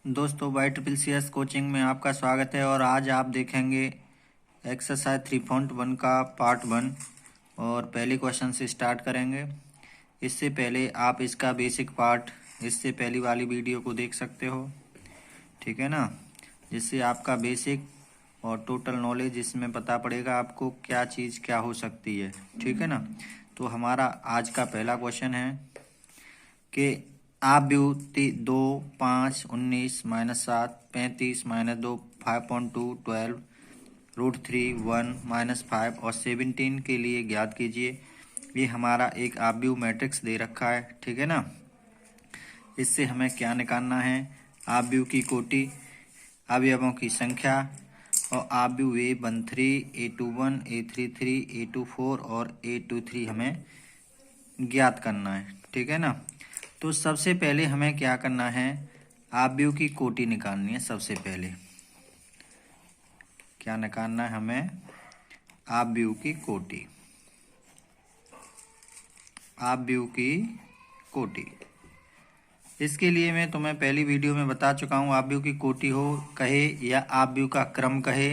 दोस्तों YCCS coaching में आपका स्वागत है। और आज आप देखेंगे एक्सरसाइज 3.1 का पार्ट 1 और पहले क्वेश्चन से स्टार्ट करेंगे। इससे पहले आप इसका बेसिक पार्ट इससे पहली वाली वीडियो को देख सकते हो, ठीक है ना, जिससे आपका बेसिक और टोटल नॉलेज इसमें पता पड़ेगा आपको क्या चीज़ क्या हो सकती है, ठीक है ना। तो हमारा आज का पहला क्वेश्चन है कि आप भी 2, 5, 19, -7, 35, -2, 5.2, 12, √3, 1, -5 और 17 के लिए ज्ञात कीजिए। ये हमारा एक आव्यूह मैट्रिक्स दे रखा है, ठीक है ना। इससे हमें क्या निकालना है? आव्यूह की कोटि, अवयवों की संख्या और आव्यूह A13, A21, A33, A24 और A23 हमें ज्ञात करना है, ठीक है ना। तो सबसे पहले हमें क्या करना है? आव्यूह की कोटि निकालनी है। सबसे पहले क्या निकालना है हमें? आव्यूह की कोटि। आव्यूह की कोटि, इसके लिए मैं तुम्हें पहली वीडियो में बता चुका हूँ। आव्यूह की कोटि हो कहे या आव्यूह का क्रम कहे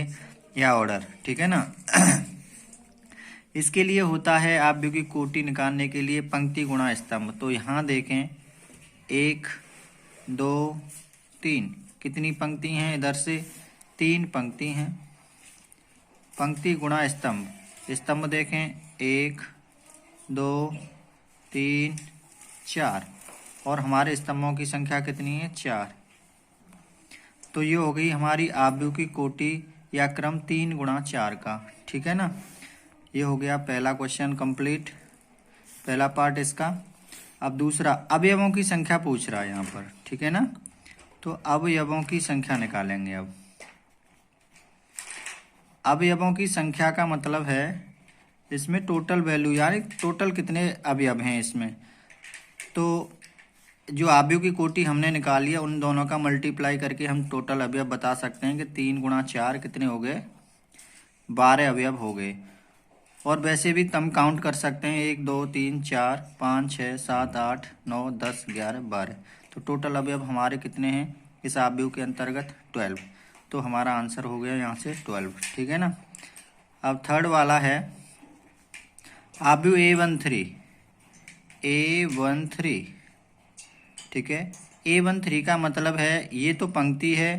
या ऑर्डर, ठीक है ना। इसके लिए होता है आव्यूह की कोटि निकालने के लिए पंक्ति गुणा स्तंभ। तो यहाँ देखें 1, 2, 3 कितनी पंक्ति हैं? इधर से 3 पंक्ति हैं। पंक्ति गुणा स्तंभ, स्तंभ देखें 1, 2, 3, 4 और हमारे स्तंभों की संख्या कितनी है? 4। तो ये हो गई हमारी आव्यूह की कोटि या क्रम 3 गुणा 4 का, ठीक है ना। ये हो गया पहला क्वेश्चन कंप्लीट, पहला पार्ट इसका। अब दूसरा, अवयवों की संख्या पूछ रहा है यहाँ पर, ठीक है ना। तो अवयवों की संख्या निकालेंगे। अब अवयवों की संख्या का मतलब है इसमें टोटल वैल्यू, यानी टोटल कितने अवयव हैं इसमें। तो जो आव्यूह की कोटि हमने निकाली है उन दोनों का मल्टीप्लाई करके हम टोटल अवयव बता सकते हैं कि 3 गुणा 4 कितने हो गए? 12 अवयव हो गए। और वैसे भी तम काउंट कर सकते हैं, 1, 2, 3, 4, 5, 6, 7, 8, 9, 10, 11, 12। तो टोटल अवयव हमारे कितने हैं इस आव्यूह के अंतर्गत? 12। तो हमारा आंसर हो गया यहाँ से 12, ठीक है ना। अब थर्ड वाला है आव्यूह A13। A13, ठीक है। A13 का मतलब है ये तो पंक्ति है,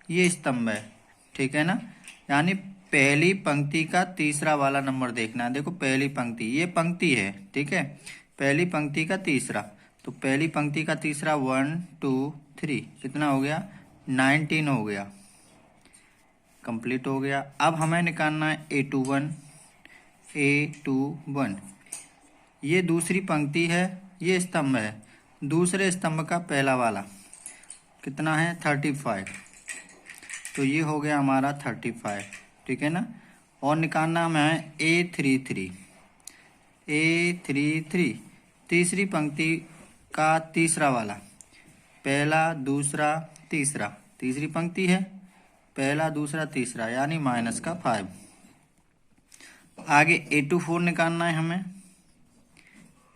ये स्तंभ है, ठीक है ना। यानी पहली पंक्ति का तीसरा वाला नंबर देखना है। देखो पहली पंक्ति, ये पंक्ति है, ठीक है। पहली पंक्ति का तीसरा, तो पहली पंक्ति का तीसरा 1, 2, 3 कितना हो गया? 19 हो गया, कंप्लीट हो गया। अब हमें निकालना है A21। A21 ये दूसरी पंक्ति है, ये स्तंभ है। दूसरे स्तंभ का पहला वाला कितना है? 35। तो ये हो गया हमारा 35, ठीक है ना। और निकालना है A33। A33 तीसरी पंक्ति का तीसरा वाला, पहला दूसरा तीसरा, तीसरी पंक्ति है, पहला दूसरा तीसरा, यानी माइनस का 5। आगे A24 निकालना है हमें।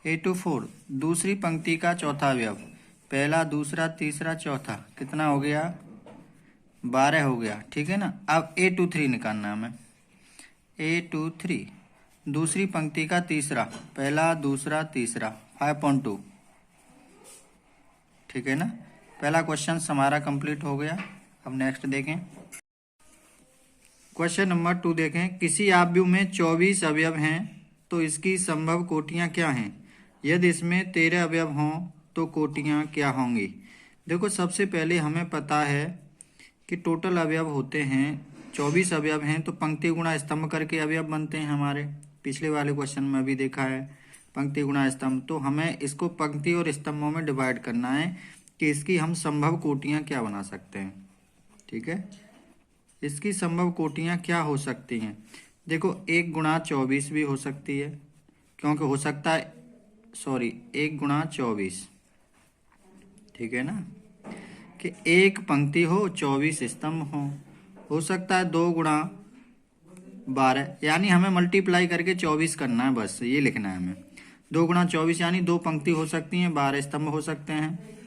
A24 दूसरी पंक्ति का चौथा अवयव, पहला दूसरा तीसरा चौथा, कितना हो गया? 12 हो गया, ठीक है ना। अब A23 निकालना है हमें। A23 दूसरी पंक्ति का तीसरा, पहला दूसरा तीसरा, 5.2, ठीक है ना। पहला क्वेश्चन हमारा कंप्लीट हो गया। अब नेक्स्ट देखें, क्वेश्चन नंबर 2 देखें। किसी आव्यूह में 24 अवयव हैं तो इसकी संभव कोटियां क्या हैं? यदि इसमें 13 अवयव हों तो कोटियां क्या होंगी? देखो सबसे पहले हमें पता है कि टोटल अवयव होते हैं 24 अवयव हैं तो पंक्ति गुणा स्तंभ करके अवयव बनते हैं हमारे। पिछले वाले क्वेश्चन में भी देखा है पंक्ति गुणा स्तंभ। तो हमें इसको पंक्ति और स्तंभों में डिवाइड करना है कि इसकी हम संभव कोटियां क्या बना सकते हैं, ठीक है। इसकी संभव कोटियां क्या हो सकती हैं? देखो 1 गुणा 24 भी हो सकती है, क्योंकि हो सकता है 1 गुणा 24, ठीक है ना, कि एक पंक्ति हो 24 स्तंभ हो सकता है 2 गुणा 12, यानी हमें मल्टीप्लाई करके 24 करना है, बस ये लिखना है हमें। 2 गुणा 24 यानी 2 पंक्ति हो सकती हैं, 12 स्तंभ हो सकते हैं।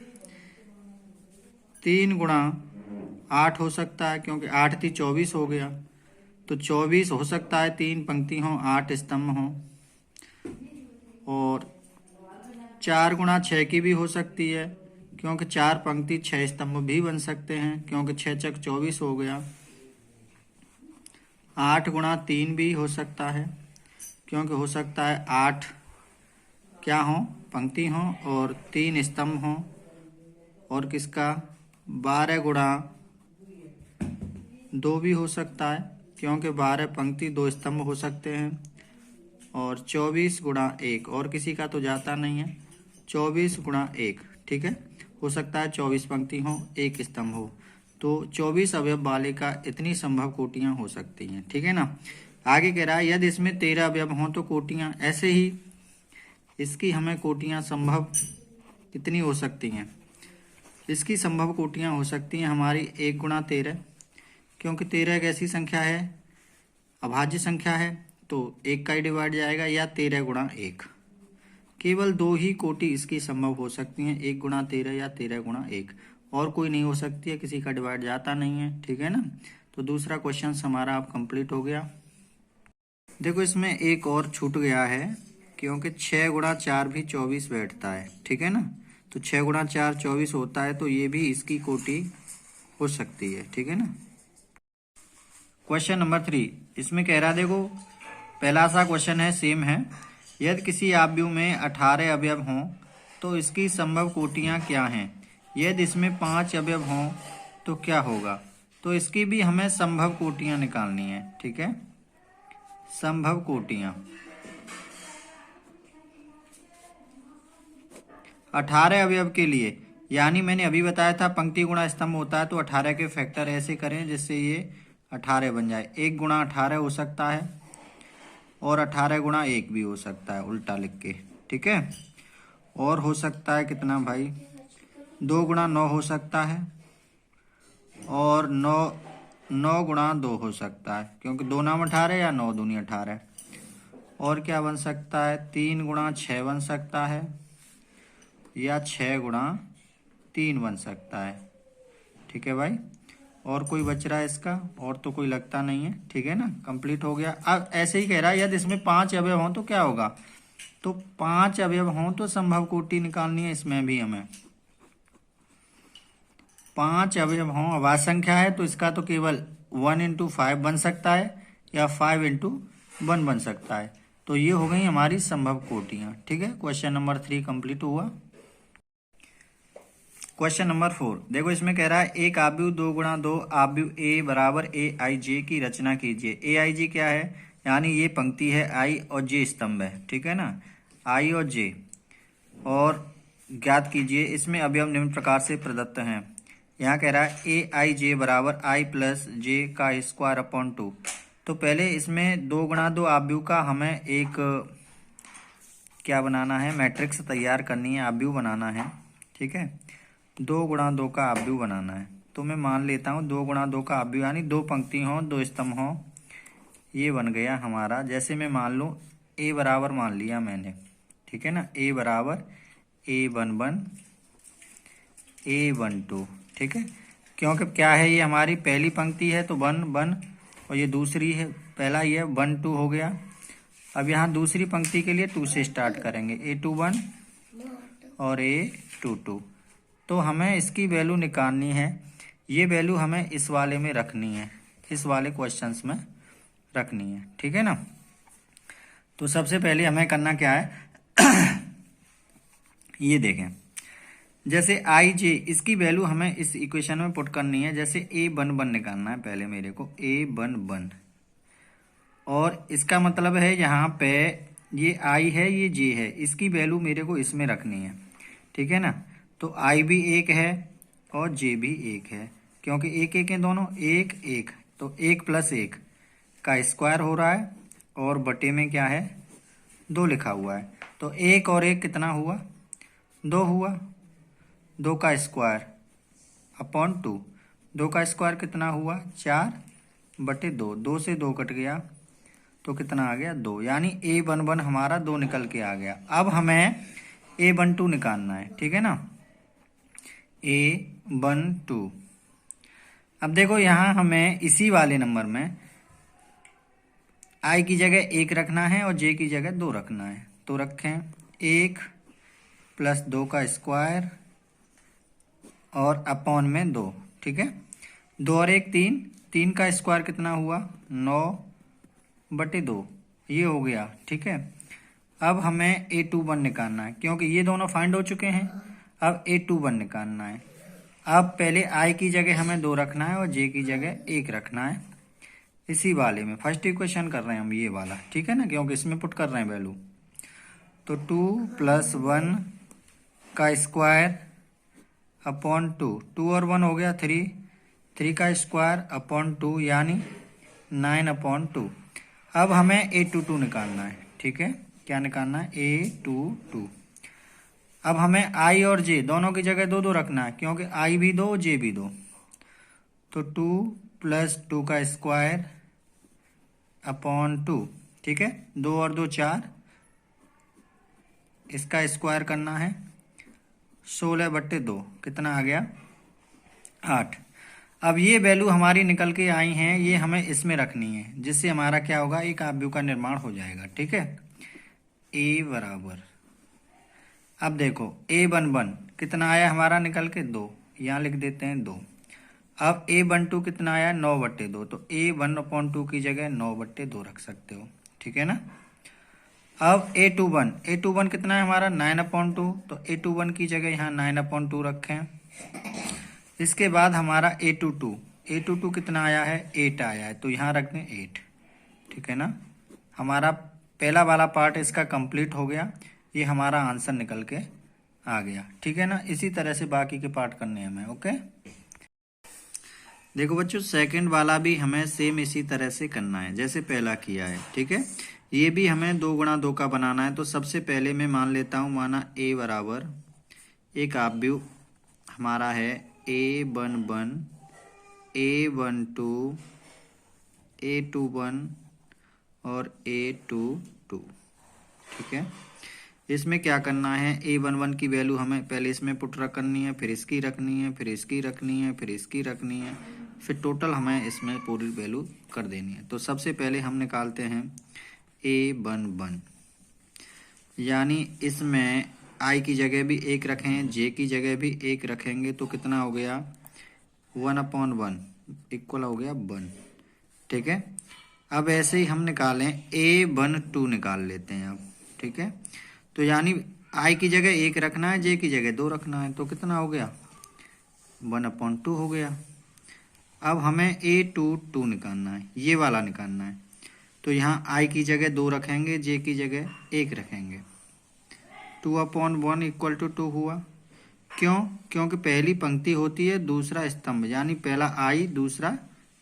3 गुणा 8 हो सकता है, क्योंकि 8 थी 24 हो गया, तो 24 हो सकता है। 3 पंक्ति हो 8 स्तंभ हो। और 4 गुणा 6 की भी हो सकती है, क्योंकि 4 पंक्ति 6 स्तंभ भी बन सकते हैं, क्योंकि 6 चक 24 हो गया। 8 गुणा 3 भी हो सकता है, क्योंकि हो सकता है 8 क्या हो, पंक्ति हो और 3 स्तंभ हो। और किसका 12 गुणा 2 भी हो सकता है, क्योंकि 12 पंक्ति 2 स्तंभ हो सकते हैं। और 24 गुणा 1, और किसी का तो जाता नहीं है, 24 गुणा 1, ठीक है, हो सकता है 24 पंक्ति हो 1 स्तंभ हो। तो 24 अवयव वाले का इतनी संभव कोटियां हो सकती हैं, ठीक है ना। आगे कह रहा है यदि इसमें 13 अवयव हों तो कोटियां, ऐसे ही इसकी हमें कोटियां संभव कितनी हो सकती हैं। इसकी संभव कोटियां हो सकती हैं हमारी 1 गुणा 13, क्योंकि 13 एक ऐसी संख्या है, अभाज्य संख्या है, तो 1 का ही डिवाइड जाएगा, या 13 गुणा 1। केवल 2 ही कोटि इसकी संभव हो सकती हैं, 1 गुणा 13 या 13 गुणा 1, और कोई नहीं हो सकती है, किसी का डिवाइड जाता नहीं है, ठीक है ना। तो दूसरा क्वेश्चन हमारा अब कंप्लीट हो गया। देखो इसमें एक और छूट गया है, क्योंकि 6 गुणा 4 भी 24 बैठता है, ठीक है ना। तो 6 गुणा 4 24 होता है, तो ये भी इसकी कोटि हो सकती है, ठीक है ना। क्वेश्चन नंबर 3, इसमें कह रहा देखो पहला सा क्वेश्चन है, सेम है। यदि किसी आव्यूह में 18 अवयव हों तो इसकी संभव कोटियां क्या हैं। यदि इसमें 5 अवयव हों तो क्या होगा। तो इसकी भी हमें संभव कोटियां निकालनी है, ठीक है। संभव कोटियां 18 अवयव के लिए, यानी मैंने अभी बताया था पंक्ति गुणा स्तंभ होता है, तो 18 के फैक्टर ऐसे करें जिससे ये 18 बन जाए। 1 गुणा 18 हो सकता है, और 18 गुणा 1 भी हो सकता है उल्टा लिख के, ठीक है। और हो सकता है कितना भाई, 2 गुणा 9 हो सकता है, और 9 गुणा 2 हो सकता है, क्योंकि 2 नाम 18 या 9 दूनी 18। और क्या बन सकता है, 3 गुणा 6 बन सकता है, या 6 गुणा 3 बन सकता है, ठीक है भाई। और कोई बच रहा है इसका, और तो कोई लगता नहीं है, ठीक है ना। कंप्लीट हो गया। अब ऐसे ही कह रहा है यदि इसमें 5 अवयव हों तो क्या होगा। तो 5 अवयव हों तो संभव कोटि निकालनी है, इसमें भी हमें 5 अवयव हों, अभाज्य संख्या है, तो इसका तो केवल 1 इंटू 5 बन सकता है, या 5 इंटू 1 बन सकता है। तो ये हो गई हमारी संभव कोटियां, ठीक है। क्वेश्चन नंबर 3 कंप्लीट हुआ। क्वेश्चन नंबर 4, देखो इसमें कह रहा है एक आव्यूह 2 गुणा 2 आव्यूह ए बराबर ए आई जे की रचना कीजिए। ए आई जे क्या है, यानी ये पंक्ति है, आई और जे स्तंभ है, ठीक है ना, आई और जे। और ज्ञात कीजिए इसमें अवयव निम्न प्रकार से प्रदत्त हैं। यहाँ कह रहा है ए आई जे बराबर आई प्लस जे का स्क्वायर अपॉन 2। तो पहले इसमें 2 गुणा 2 आव्यूह का हमें एक क्या बनाना है, मैट्रिक्स तैयार करनी है, आव्यूह बनाना है, ठीक है। 2 गुणा 2 का आव्यूह बनाना है, तो मैं मान लेता हूँ 2 गुणा 2 का आव्यूह, यानी 2 पंक्ति हो 2 स्तंभ हो, ये बन गया हमारा। जैसे मैं मान लूँ ए बराबर मान लिया मैंने, ठीक है ना, ए बराबर A11 A12, ठीक है। क्योंकि क्या है, ये हमारी पहली पंक्ति है तो 1 1, और ये दूसरी है, पहला ये 1 2 हो गया। अब यहाँ दूसरी पंक्ति के लिए 2 से स्टार्ट करेंगे, A21 और A22। तो हमें इसकी वैल्यू निकालनी है, ये वैल्यू हमें इस वाले में रखनी है, इस वाले क्वेश्चंस में रखनी है, ठीक है ना। तो सबसे पहले हमें करना क्या है ये देखें, जैसे आई जे, इसकी वैल्यू हमें इस इक्वेशन में पुट करनी है। जैसे A11 निकालना है पहले मेरे को, A11, और इसका मतलब है यहाँ पे ये आई है, ये जे है, इसकी वैल्यू मेरे को इसमें रखनी है, ठीक है ना। तो आई भी 1 है और जे भी 1 है, क्योंकि 1 1 है दोनों, 1 1, तो 1 प्लस 1 का स्क्वायर हो रहा है, और बटे में क्या है 2 लिखा हुआ है। तो 1 और 1 कितना हुआ, 2 हुआ, 2 का स्क्वायर अपॉन 2, 2 का स्क्वायर कितना हुआ 4 बटे 2, 2 से 2 कट गया तो कितना आ गया 2, यानी A11 हमारा 2 निकल के आ गया। अब हमें A12 निकालना है, ठीक है ना। A 1 2। अब देखो यहाँ हमें इसी वाले नंबर में आई की जगह 1 रखना है और जे की जगह 2 रखना है। तो रखें 1 + 2 का स्क्वायर और अपॉन में 2। ठीक है, 2 और 1 3, 3 का स्क्वायर कितना हुआ 9/2, ये हो गया। ठीक है, अब हमें A21 निकालना है क्योंकि ये दोनों फाइंड हो चुके हैं। अब A21 निकालना है। अब पहले I की जगह हमें 2 रखना है और J की जगह 1 रखना है। इसी वाले में फर्स्ट इक्वेशन कर रहे हैं हम, ये वाला। ठीक है ना, क्योंकि इसमें पुट कर रहे हैं वैल्यू। तो 2 + 1 का स्क्वायर अपॉन 2, 2 और 1 हो गया 3, 3 का स्क्वायर अपॉन 2 यानी 9/2। अब हमें A22 निकालना है। ठीक है, क्या निकालना है A22। अब हमें I और J दोनों की जगह 2 2 रखना है क्योंकि I भी 2 J भी 2। तो 2 + 2 का स्क्वायर अपॉन 2। ठीक है, 2 और 2 4, इसका स्क्वायर करना है 16/2, कितना आ गया 8। अब ये वैल्यू हमारी निकल के आई हैं, ये हमें इसमें रखनी है जिससे हमारा क्या होगा, एक आव्यूह का निर्माण हो जाएगा। ठीक है, A बराबर, अब देखो A11 कितना आया हमारा निकल के 2, यहाँ लिख देते हैं 2। अब A12 कितना आया 9/2, तो A1/2 की जगह 9/2 रख सकते हो। ठीक है ना। अब A21 कितना है हमारा 9/2, तो A21 की जगह यहाँ 9/2 रखें। इसके बाद हमारा A22 कितना आया है 8 आया है, तो यहाँ रख दें 8। ठीक है ना, हमारा पहला वाला पार्ट इसका कंप्लीट हो गया, ये हमारा आंसर निकल के आ गया। ठीक है ना, इसी तरह से बाकी के पार्ट करने हैं हमें। ओके, देखो बच्चों सेकंड वाला भी हमें सेम इसी तरह से करना है जैसे पहला किया है। ठीक है, ये भी हमें 2 × 2 का बनाना है। तो सबसे पहले मैं मान लेता हूँ, माना A बराबर एक आव्यूह हमारा है A11, A12, A21 और A22। ठीक है, इसमें क्या करना है, A11 की वैल्यू हमें पहले इसमें पुट करनी है, फिर इसकी रखनी है, फिर इसकी रखनी है, फिर इसकी रखनी है, फिर टोटल हमें इसमें पूरी वैल्यू कर देनी है। तो सबसे पहले हम निकालते हैं A11, यानी इसमें I की जगह भी 1 रखें, J की जगह भी 1 रखेंगे, तो कितना हो गया 1/1 इक्वल हो गया 1। ठीक है, अब ऐसे ही हम निकालें A12 निकाल लेते हैं अब। ठीक है, तो यानी I की जगह 1 रखना है, J की जगह 2 रखना है, तो कितना हो गया 1/2 हो गया। अब हमें A22 निकालना है, ये वाला निकालना है। तो यहाँ I की जगह 2 रखेंगे, J की जगह 1 रखेंगे, 2/1 = 2 हुआ। क्यों, क्योंकि पहली पंक्ति होती है दूसरा स्तंभ, यानी पहला I दूसरा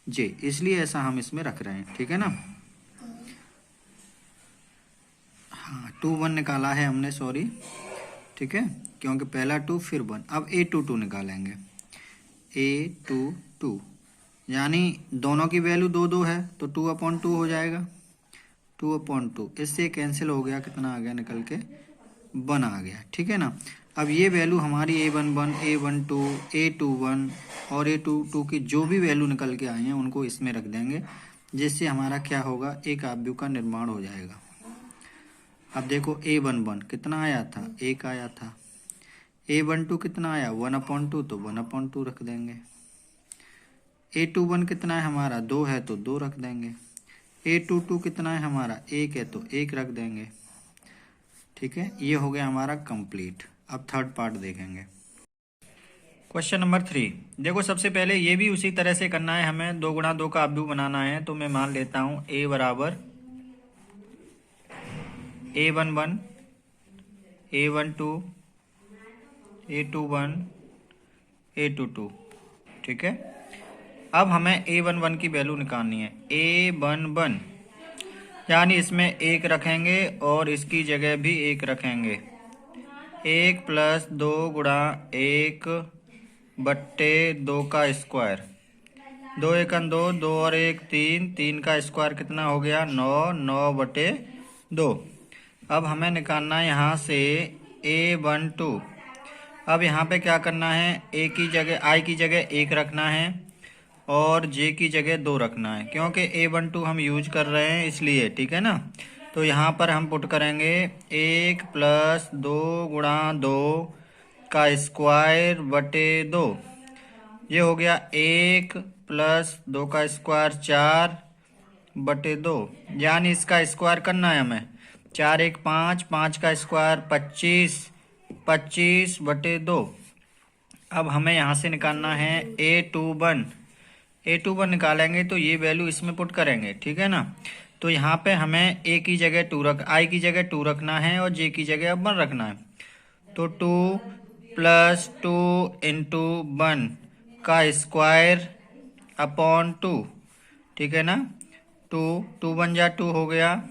J, इसलिए ऐसा हम इसमें रख रहे हैं। ठीक है ना, हाँ 2 1 निकाला है हमने, सॉरी। ठीक है, क्योंकि पहला 2 फिर 1। अब A22 निकालेंगे, A22 यानी दोनों की वैल्यू 2 2 है, तो 2/2 हो जाएगा, 2/2। इससे कैंसिल हो गया, कितना आ गया निकल के 1 आ गया। ठीक है ना, अब ये वैल्यू हमारी A11, A12, A21 और A22 की जो भी वैल्यू निकल के आई हैं उनको इसमें रख देंगे, जिससे हमारा क्या होगा, एक आव्यूह का निर्माण हो जाएगा। अब देखो A11 कितना आया था 1 आया था, A12 कितना आया 1/2, तो 1/2 रख देंगे। A21 कितना है हमारा 2 है, तो 2 रख देंगे। A22 कितना है हमारा 1 है, तो 1 रख देंगे। ठीक है, ये हो गया हमारा कंप्लीट। अब थर्ड पार्ट देखेंगे। क्वेश्चन नंबर 3, देखो सबसे पहले ये भी उसी तरह से करना है, हमें 2 × 2 का आव्यूह बनाना है। तो मैं मान लेता हूँ A बराबर A11, A12, A21, A22। ठीक है, अब हमें A11 की वैल्यू निकालनी है। A11 यानी इसमें 1 रखेंगे और इसकी जगह भी 1 रखेंगे। 1 + 2 × 1/2 का स्क्वायर, 2 1 2, 2 और 1 3, 3 का स्क्वायर कितना हो गया 9, 9/2। अब हमें निकालना है यहाँ से A12, अब यहाँ पे क्या करना है, ए की जगह आई की जगह 1 रखना है और जे की जगह 2 रखना है, क्योंकि A12 हम यूज कर रहे हैं इसलिए, ठीक है ना। तो यहाँ पर हम पुट करेंगे 1 + 2 × 2 का स्क्वायर बटे 2। ये हो गया 1 + 2 का स्क्वायर 4 बटे 2, यानी इसका स्क्वायर करना है हमें। 4 × 1 = 5, 5 का स्क्वायर 25, 25 बटे 2। अब हमें यहाँ से निकालना है A21 निकालेंगे तो ये वैल्यू इसमें पुट करेंगे, ठीक है ना। तो यहाँ पे हमें A की जगह 2 आई की जगह 2 रखना है और J की जगह 1 रखना है। तो 2 + 2 × 1 का स्क्वायर अपॉन 2, ठीक है ना। 2 2 × 1 = 2 हो गया,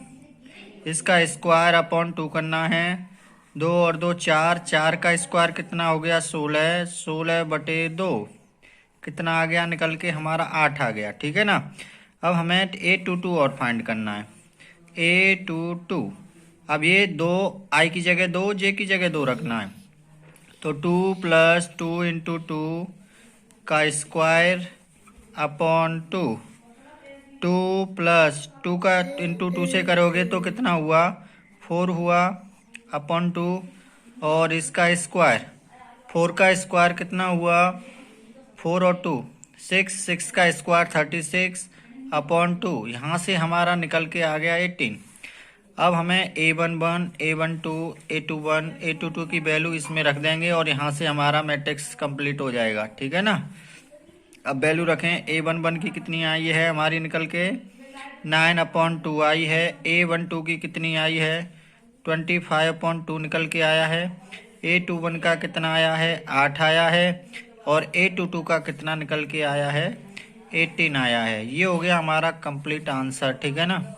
इसका स्क्वायर अपॉन 2 करना है। 2 और 2 4, 4 का स्क्वायर कितना हो गया 16, 16 बटे 2 कितना आ गया निकल के हमारा 8 आ गया, ठीक है ना। अब हमें A22 और फाइंड करना है। A22, अब ये 2 आई की जगह 2 जे की जगह 2 रखना है। तो 2 + 2 × 2 का स्क्वायर अपॉन 2, 2 + 2 का × 2 से करोगे तो कितना हुआ 4 हुआ अपॉन 2, और इसका स्क्वायर 4 का स्क्वायर कितना हुआ 4 और 2 6, 6 का स्क्वायर 36 अपॉन 2, यहाँ से हमारा निकल के आ गया 18। अब हमें A11, A12, A21, A22 की वैल्यू इसमें रख देंगे और यहाँ से हमारा मैट्रिक्स कंप्लीट हो जाएगा, ठीक है ना। अब वैल्यू रखें, A11 की कितनी आई है हमारी निकल के 9/2 आई है। A12 की कितनी आई है 25/2 निकल के आया है। A21 का कितना आया है 8 आया है, और A22 का कितना निकल के आया है 18 आया है। ये हो गया हमारा कंप्लीट आंसर, ठीक है ना।